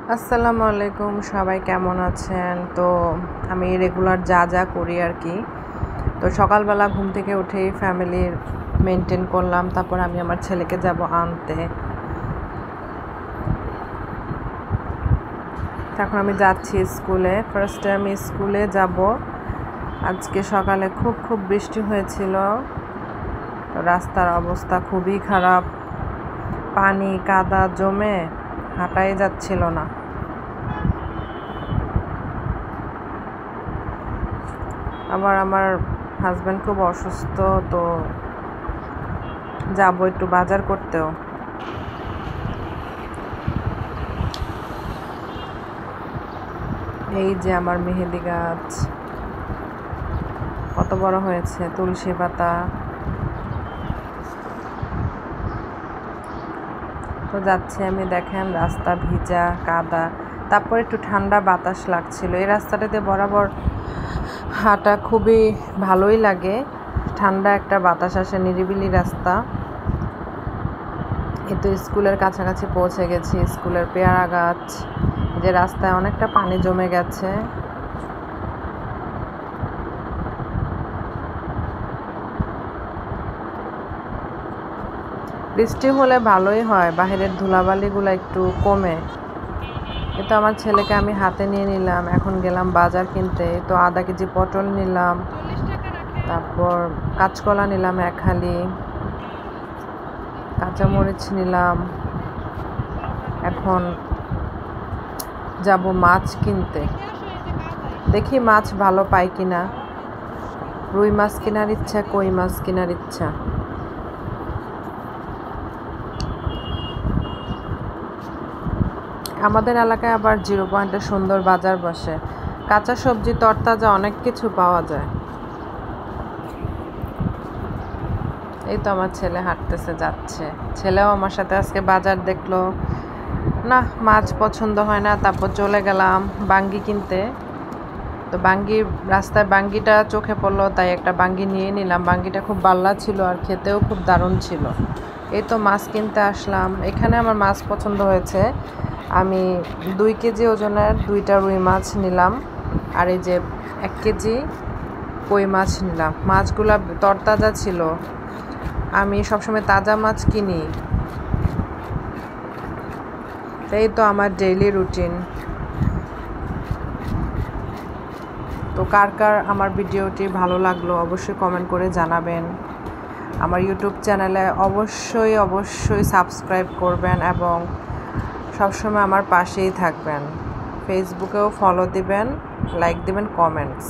আসসালামু আলাইকুম, সবাই কেমন আছেন? তো আমি রেগুলার যা যা করি আর কি। তো সকালবেলা ঘুম থেকে উঠেই ফ্যামিলির মেনটেন করলাম, তারপর আমি আমার ছেলেকে যাব আনতে। এখন আমি যাচ্ছি স্কুলে। ফার্স্টে আমি স্কুলে যাব। আজকে সকালে খুব বৃষ্টি হয়েছিল, রাস্তার অবস্থা খুবই খারাপ, পানি কাদা জমে হাঁটাই যাচ্ছিল না। আবার আমার হাজব্যান্ড খুব অসুস্থ, তো যাবো একটু বাজার করতেও। এই যে আমার মেহেদি গাছ কত বড় হয়েছে, তুলসী পাতা। তো যাচ্ছি আমি, দেখেন রাস্তা ভিজা কাদা, তারপর একটু ঠান্ডা বাতাস লাগছিল। এই রাস্তাটাতে বরাবর হাঁটা খুবই ভালোই লাগে, ঠান্ডা একটা বাতাস আসে, নিরিবিলি রাস্তা। এই তো স্কুলের কাছাকাছি পৌঁছে গেছি। স্কুলের পেয়ারা গাছ, যে রাস্তায় অনেকটা পানি জমে গেছে। বৃষ্টি হলে ভালোই হয়, বাহিরের ধুলাবালিগুলো একটু কমে। কিন্তু আমার ছেলেকে আমি হাতে নিয়ে নিলাম, এখন গেলাম বাজার কিনতে। তো আধা কেজি পটল নিলাম, তারপর কাঁচকলা নিলাম 1 হালি, কাঁচামরিচ নিলাম। এখন যাব মাছ কিনতে, দেখি মাছ ভালো পাই কিনা। রুই মাছ কেনার ইচ্ছা, কই মাছ কেনার ইচ্ছা। আমাদের এলাকায় আবার 0 পয়েন্টে সুন্দর বাজার বসে, কাঁচা সবজি তরতাজা অনেক কিছু পাওয়া যায়। এই তো আমার ছেলে হাঁটতেছে যাচ্ছে, ছেলেও আমার সাথে আজকে বাজার দেখলো না, মাছ পছন্দ হয় না। তারপর চলে গেলাম বাঙ্গি কিনতে। তো বাঙ্গি, রাস্তায় বাঙ্গিটা চোখে পড়লো, তাই একটা বাঙ্গি নিয়ে নিলাম। বাঙ্গিটা খুব বাল্লা ছিল আর খেতেও খুব দারুণ ছিল। এই তো মাছ কিনতে আসলাম। এখানে আমার মাছ পছন্দ হয়েছে, আমি 2 কেজি ওজনের 2টা রুই মাছ নিলাম, আর এই যে 1 কেজি কই মাছ নিলাম। মাছগুলা তরতাজা ছিল, আমি সবসময় তাজা মাছ কিনি। এই তো আমার ডেইলি রুটিন। তো কার কার আমার ভিডিওটি ভালো লাগলো অবশ্যই কমেন্ট করে জানাবেন। আমার ইউটিউব চ্যানেলে অবশ্যই সাবস্ক্রাইব করবেন এবং সবসময় আমার পাশেই থাকবেন। ফেসবুকেও ফলো দিবেন, লাইক দিবেন, কমেন্টস।